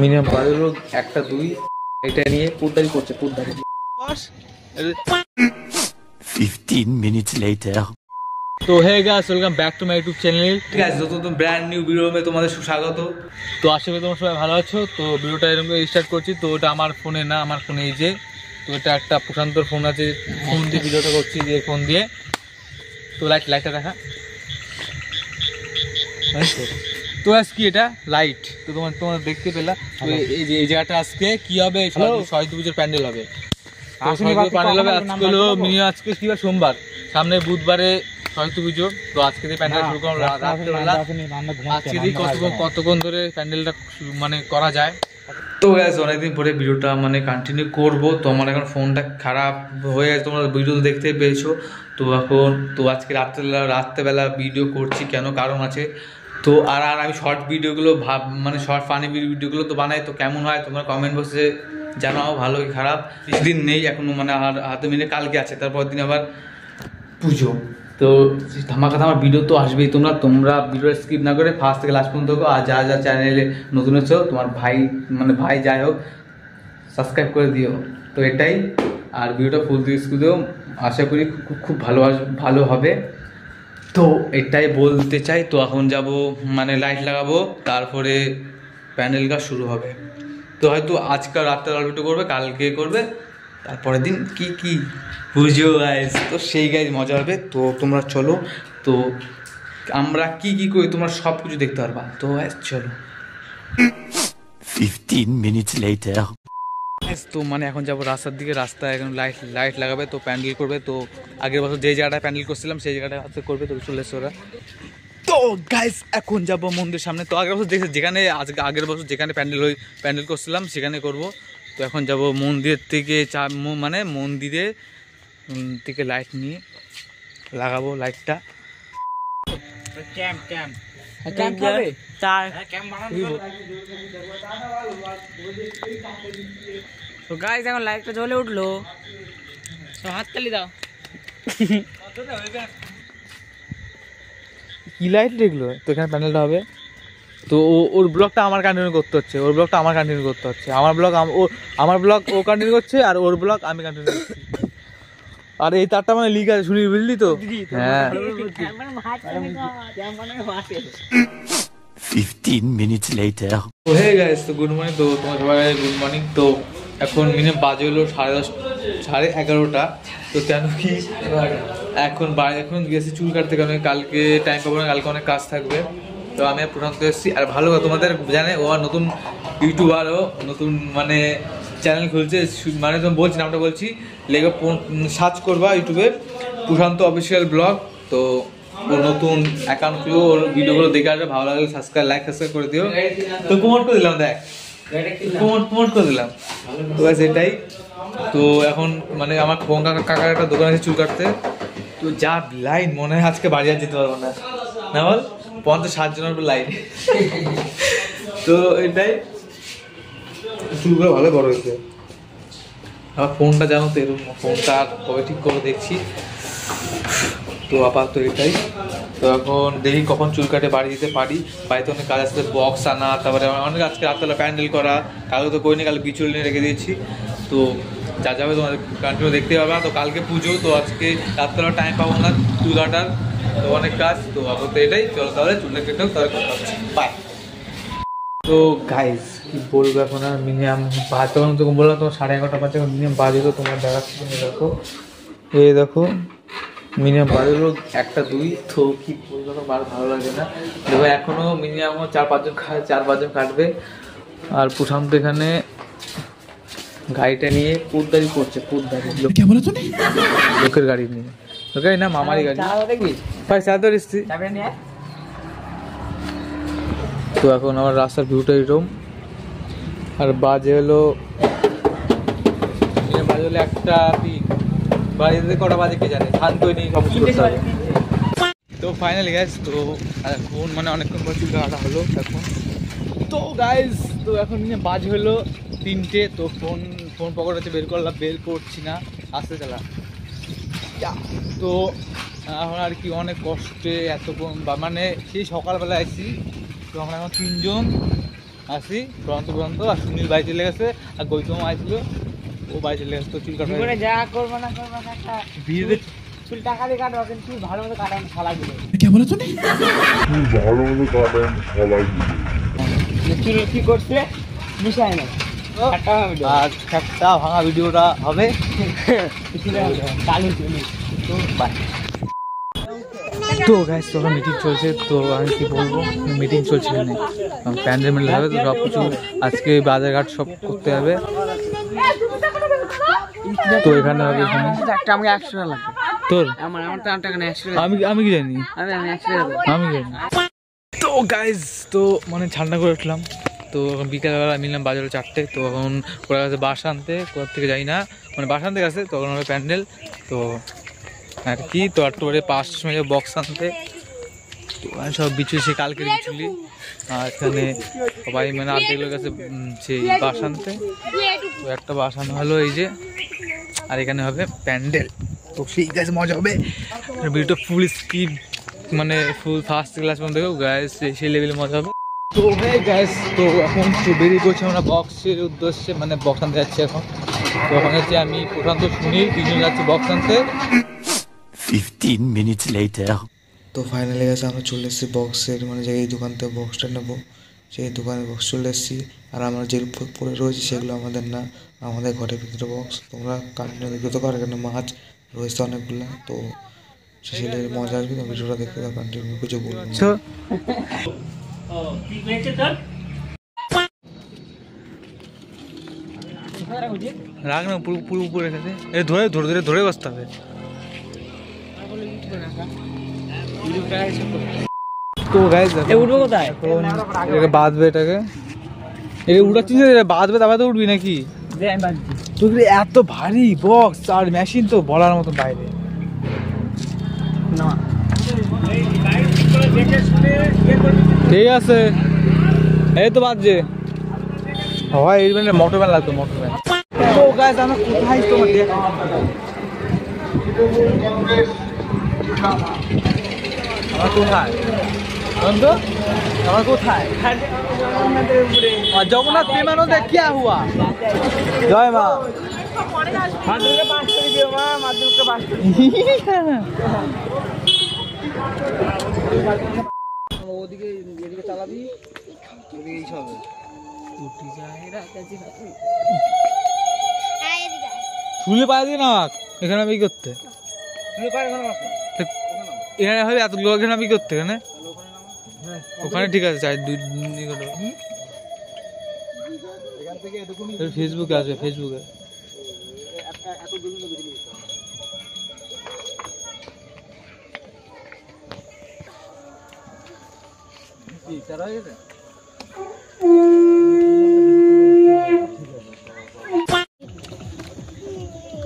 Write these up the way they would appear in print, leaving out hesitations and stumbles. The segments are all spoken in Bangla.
মিনিমাম 12 লোক একটা দুই এটা নিয়ে পুরদারি করছে পুরদারি। 15 minutes later. तो है guys welcome back to my YouTube channel. ঠিক আছে, নতুন ব্র্যান্ড নিউ ভিডিওতে তোমাদের সুস্বাগত। তো আশা করি তোমরা সবাই ভালো আছো। তো ভিডিওটা এরকম স্টার্ট করছি। তো এটা আমার ফোনে না, আমার ফোনে এই যে, তো এটা একটা প্রশান্তর ফোন আছে, ফোন দিয়ে ভিডিওটা করছি যে ফোন দিয়ে। তো লাইটটা দেখা, তো আজকে এটা লাইট তো তোমরা দেখতে পেলা। তো এই যে এই জায়গাটা আজকে কি হবে, শহীদ পুজোর প্যান্ডেল হবে। আজকে কি বার, সোমবার, সামনে বুধবারে শহীদ পুজো। তো আজকে দিয়ে প্যান্ডেল শুরু করলাম রাত্রেবেলা। আজকে দিয়ে কতক্ষণ ধরে প্যান্ডেলটা মানে করা যায়। তো গ্যাস অনেকদিন পরে ভিডিওটা মানে কন্টিনিউ করব। তো আমার এখন ফোনটা খারাপ হয়ে গেছে, তোমরা ভিডিও দেখতে পেয়েছো। তো এখন তো আজকে রাত্রেবেলা ভিডিও করছি, কেন কারণ আছে। তো আর আমি শর্ট ভিডিওগুলো মানে শর্ট ফানি ভিডিওগুলো তো বানাই। তো কেমন হয় তোমরা কমেন্ট বক্সে জানাও, ভালো কি খারাপ। বেশি দিন নেই এখনো, মানে আর হাতে মিলে কালকে আছে, তারপর দিন আবার পুজো। তো ধামাকা আমার ভিডিও তো আসবেই। তোমরা ভিডিও স্কিপ না করে ফার্স্ট থেকে লাস্ট পর্যন্ত দেখো। আর যা চ্যানেলে নতুন হচ্ছ, তোমার ভাই যাই হোক সাবস্ক্রাইব করে দিও। তো এটাই, আর ভিডিওটা ফুল দিও, আশা করি খুব ভালো হবে। তো এটাই বলতে চাই। তো এখন যাব মানে লাইট লাগাবো, তারপরে প্যান্ডেল কাজ শুরু হবে। তো হয়তো আজকাল রাত্রে ভিডিও করবে, কালকে করবে, তারপরের দিন কি বুঝো গাইজ। তো সেই গাইজ মজা হবে। তো তোমরা চলো, তো আমরা কি করি তোমরা সব কিছু দেখতে পারবা। তো গাইজ চলো। 15 minutes later. তো মানে এখন যাবো রাস্তার দিকে, রাস্তায় এখন লাইট লাগাবে, তো প্যান্ডেল করবে। তো আগের বছর যে জায়গাটায় প্যান্ডেল করছিলাম সেই জায়গাটায় হাতে করবে। তো চলে এসে ওরা। তো গাইস এখন যাবো মন্দিরের সামনে। তো আগের বছর দেখছি যেখানে আগের বছর যেখানে প্যান্ডেল করছিলাম সেখানে করব। তো এখন যাব মন্দিরের থেকে মানে মন্দিরে থেকে লাইট নিয়ে লাগাবো লাইটটা। তো গাইস এখন লাইটটা জ্বলে উঠলো, তো হাততালি দাও। কি লাইট দেখলো? তো এখানে প্যান্ডেলটা হবে। তো ওর ব্লগটা আমার কন্টিনিউ করতে হচ্ছে, আমার ব্লগ ও কন্টিনিউ করছে, আর ওর ব্লগ আমি কন্টিনিউ করছি। আর এই তারটা মানে লিক আছে, শুনি বুঝলি তো? হ্যাঁ। 15 minutes later. তো হে গাইস, তো গুড মর্নিং। তো তোমার সবাই গুড মর্নিং। তো এখন মিনিমাম বাজে হলো 11:30। তো কেন কি এখন গেছি চুল কাটতে, কারণ কালকে টাইম পাবো না, কালকে অনেক কাজ থাকবে। তো আমি প্রশান্ত এসেছি। আর ভালো তোমাদের জানে, ও আর নতুন ইউটিউবারও, নতুন মানে চ্যানেল খুলছে। মানে তুমি বলছি, নামটা বলছি, লেগে সার্চ করবা ইউটিউবে প্রশান্ত অফিসিয়াল ব্লগ। তো ওর নতুন অ্যাকাউন্ট খুলো, ওর ভিডিওগুলো দেখে আসবে, ভালো লাগলে সাবস্ক্রাইব করে দিও। তো কমেন্ট করে দিলাম, দেখ কমেন্ট করে দিলাম। তো ব্যাস এটাই। তো এখন মানে আমার কাকার একটা দোকান আছে চুল কাটতে। তো যা লাইন, মনে হয় আজকে বাড়ি আর যেতে পারবো না, না বল 50-60 জনের উপর লাইন। তো এটাই, চুলগুলো ভালো বড় হয়েছে। আমার ফোনটা জানো তো এরকম, ফোনটা কবে ঠিক করে দেখছি। তো আপাতত এটাই। তো এখন দেখি কখন চুল কাটে বাড়ি যেতে পারি। বাড়িতে অনেক কাজ আসছে, বক্স আনা, তারপরে অনেক আজকে রাত্রেবেলা প্যান্ডেল করা, কালকে তো করিনি, কালকে বিচুল নিয়ে রেখে দিয়েছি। তো যা যাবে তোমাদের কন্টিনিউ দেখতে পাবে। তো কালকে পুজো, তো আজকে রাত্রেবেলা টাইম পাবো না চুল কাটার, তো অনেক কাজ। তো আপাতত এটাই, চলো তাহলে চুলটা কেটেও তাহলে কথা হচ্ছে, বাই। তো গাইজ কি বলবো, এখন আর মিনিমাম তখন তোকে বললাম তোমার 11:30 বাজে, মিনিমাম বাজে। তো তোমার দেখাচ্ছি, দেখো এই দেখো মিনিমাম 12 লোক একটা দুই। তো কি বলবো, আমার ভালো লাগে না। দেখো এখনো মিনিমাম 4-5 জন কাটবে। আর প্রশান্ত এখানে গাড়িটা নিয়ে পুরদারি করছে, লোকের গাড়ি নিয়ে, লোকের না মামারি গাড়ি। ভাই চাদর এসছি। তো এখন আমার রাস্তার ভিউটা এরকম। আর বাজে হলো 1:03। বাড়িতে কটা বাজে কে জানে, শান্ত হয়নি সব কিছু করতে হবে। তো ফাইনালি গাইজ, তো এখন মানে অনেকক্ষণ পর চুল কাটা হলো এখন। তো গাইজ তো এখন বাজে হলো 3টে। তো ফোন পকেট হচ্ছে, বের করছি না, আসতে চালা। তো এখন আর কি অনেক কষ্টে এতক্ষণ, মানে সেই সকালবেলা আসছি। তো আমরা এখন 3 জন আসি প্রন্ত আর সুনীল বাড়ি চলে গেছে আর গৌতম আইছিল ও বাড়ি চলে গেছে তো চুল কাটা করে যা করবো না একটা বিয়ে চুল টাকা দিয়ে কাটবো কিন্তু ভালো মতো কাটান শালাগুলো চুল কি করছে মিশাই না আর একটা ভাঙা ভিডিওটা হবে কালু চুলি তো গাইস তখন মিটিং চলছে তো আমি কি বলবো মিটিং চলছে এখানে প্যান্ডেল মেলে হবে তো সব কিছু আজকে বাজারঘাট সব করতে হবে তো এখানে হবে এখানে একটা আমাকে 100 টাকা লাগবে তোর আমার তো টাকা নেই 100 টাকা আমি কি জানি আমি 100 টাকা আমি কি জানি তো গাইস তো মানে ঠান্ডা করে উঠলাম তো এখন বিকালবেলা মিললাম বাজারে 4টে তো এখন ওরা কাছে বাস আনতে কোথা থেকে যাই না মানে বাস আনতে গেছে তখন হবে প্যান্ডেল তো আর কি তো একটু পরে 5টার সময় বক্স আনতে তো সব বিচু সে কালকে বিচুলি আর এখানে সবাই মানে আর্ধেকগুলোর কাছে সেই বাস আনতে তো একটা বাস আনা হলো এই যে আর এখানে হবে প্যান্ডেল তো সেই গাছ মজা হবে ভিডিওটা ফুল স্পিড মানে ফুল ফার্স্ট ক্লাস পর্যন্ত দেখো গাইস সেই লেভেলে মজা হবে তো হ্যাঁ গাইস তো এখন তো বেরিয়ে পড়ছি আমরা বক্সের উদ্দেশ্যে মানে বক্স আনতে যাচ্ছি এখন তো ওখানে হচ্ছে আমি প্রশান্ত সুনীল তিনজন যাচ্ছি বক্স আনতে 15 minutes later. তো ফাইনালি গেছে আমরা চলে এসেছি বক্সের মানে যে এই দোকান থেকে বক্সটা নেবো সেই দোকানে বক্স চলে এসেছি আর আমরা যে পরে রয়েছি সেগুলো আমাদের না আমাদের ঘরের ভিতরে বক্স তোমরা কন্টিনিউ দেখতে পারো এখানে মাছ রয়েছে অনেকগুলো তো সেগুলো মজা আসবে তো ভিডিওটা দেখতে থাকো কন্টিনিউ কিছু বলবো না। রাখ না পুরো পুরো উপরে রেখেছে এ ধরে ধরে ধরে ধরে বসতে হবে তো গাইস উঠবো কোথায় এখন এটাকে বাঁধবে এটাকে এটা উঠাচ্ছিস বাঁধবে তারপরে তো উঠবি নাকি তোর এত ভারী বক্স আর মেশিন তো বলার মতো বাইরে ঠিক আছে এই তো বাজছে হয় এই মানে মোটর ভ্যান লাগতো মোটর ভ্যান তো গাইস আমরা কোথায় তোমার দেখ আমার কোথায় বন্ধ আমার কোথায় জগন্নাথ বিমানতে কি হুয়া জয় মা মাধ্যমিকে পাস করে দিও মা মাধ্যমিকে পাস করে ওদিকে এদিকে চালাবি ওদিকে এই সব উঠি যায় রাখাছি শুলে পায়ে দিয়ে না এখানে আমি করতে শুলে পারে কোন এখানে হবে এত লোক এখানে আমি করতে এখানে ওখানে ঠিক আছে চাই দুই ফেসবুকে আসবে ফেসবুকে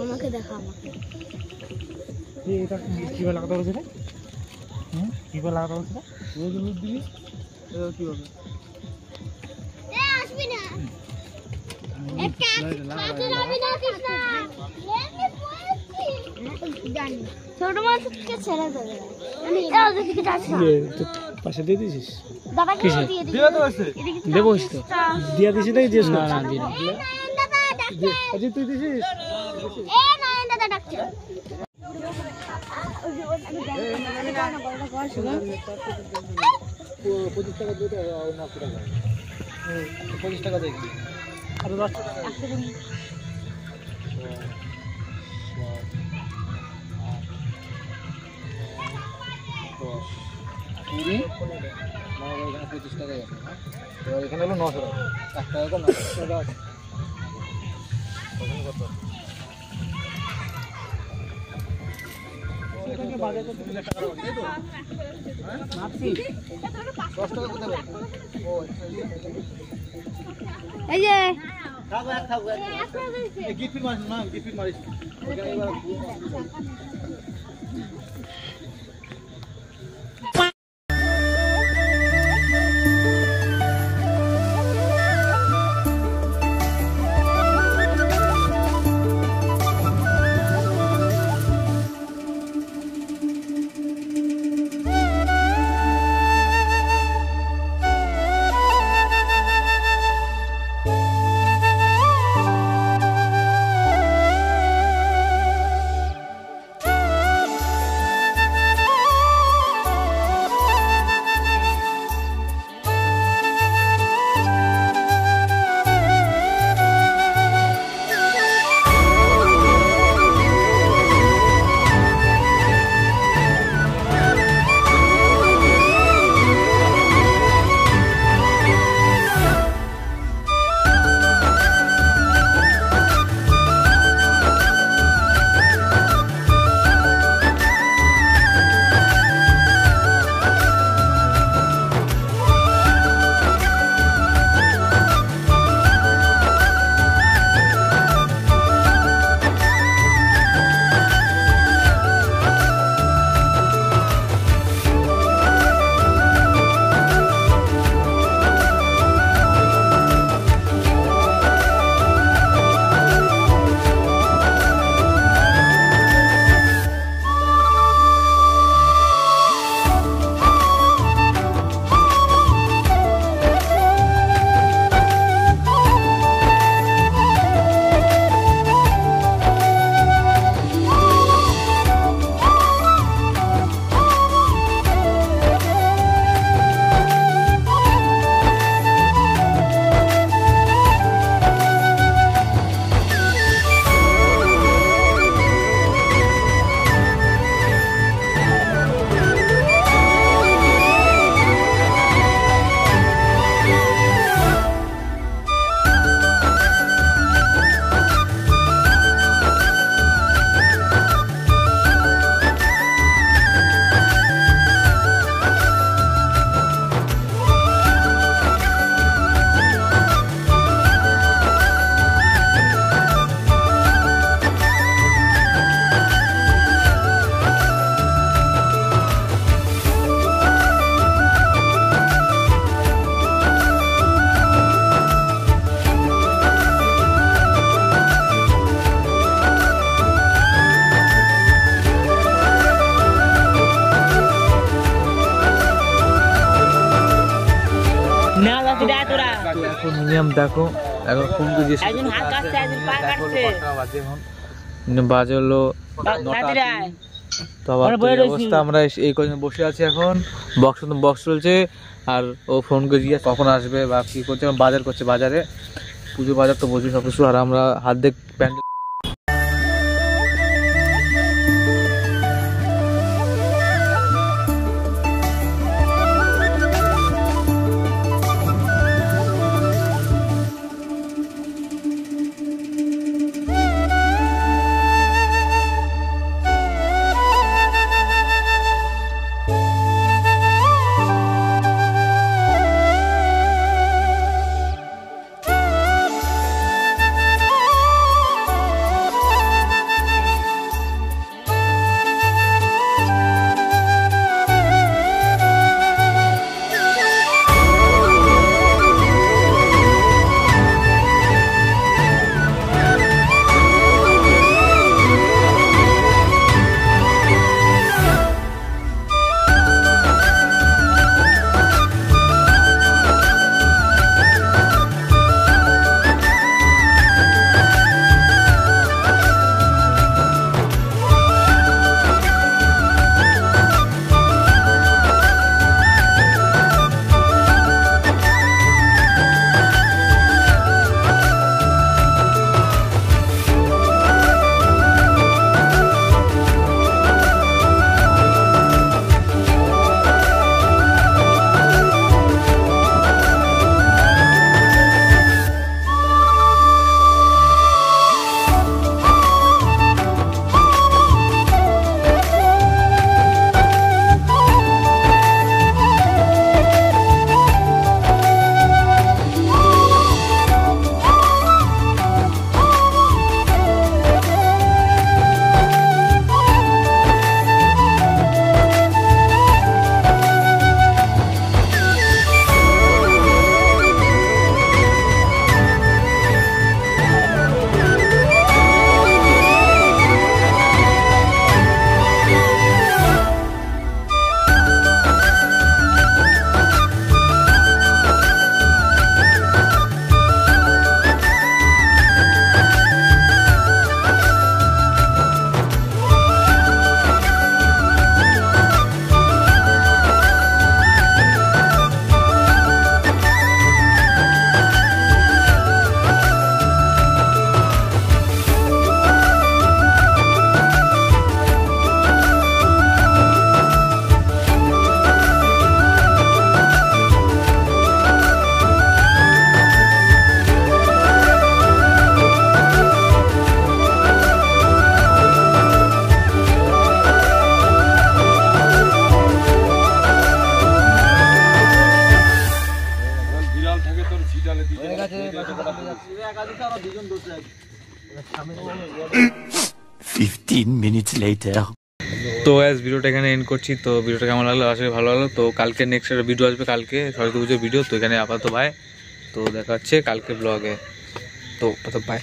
আমাকে দেখা আমাকে এটা কিভাবে লাগাতে হচ্ছে রে কিভাবে লাগাতে হচ্ছে রোজ রোজ দিবি কি হবে আসবি না একটা কাছে যাবি না কৃষ্ণা জানি ছোট মাছকে ছেড়ে দেবে আমি এটা দিকে যাচ্ছি পাশে দিয়ে দিছিস দাদা কি দিয়ে দিবি দিবা তো আছে দেবো তো দিয়া দিছিস নাকি দিস না না দিই না দাদা ডাকছে আজি তুই দিছিস এ না দাদা ডাকছে টাকা দেখি আর 10 টাকা এখানে হলো 900 টাকা 1 টাকা 900 টাকা এই যে গিফট মারিস না গিফট মারিস দেখো এখন ফোন করে জিজ্ঞেস একজন হাত কাটছে, একজন পা দেখো কাটছে। কটা বাজে এখন বাজে হলো 9টা। তো আবার আমরা তো বসে এই রয়েছি। অবস্থা, আমরা এই কদিন বসে আছি এখন, বক্স চলছে। আর ও ফোন করে জিজ্ঞেস কখন আসবে বা কী করছে, এখন বাজার করছে, বাজারে পুজো বাজার তো বুঝি সব কিছু। আর আমরা হাত দেখ প্যান্ডেল minutes later. তো অ্যাজ ভিডিওটা এখানে এন্ড করছি। তো ভিডিওটা কেমন লাগলো, আসলে ভালো লাগলো। তো কালকে নেক্সট একটা ভিডিও আসবে, কালকে সরস্বতী পুজোর ভিডিও। তো এখানে আপাতত বাই, তো দেখা হচ্ছে কালকে ব্লগে। তো বাই।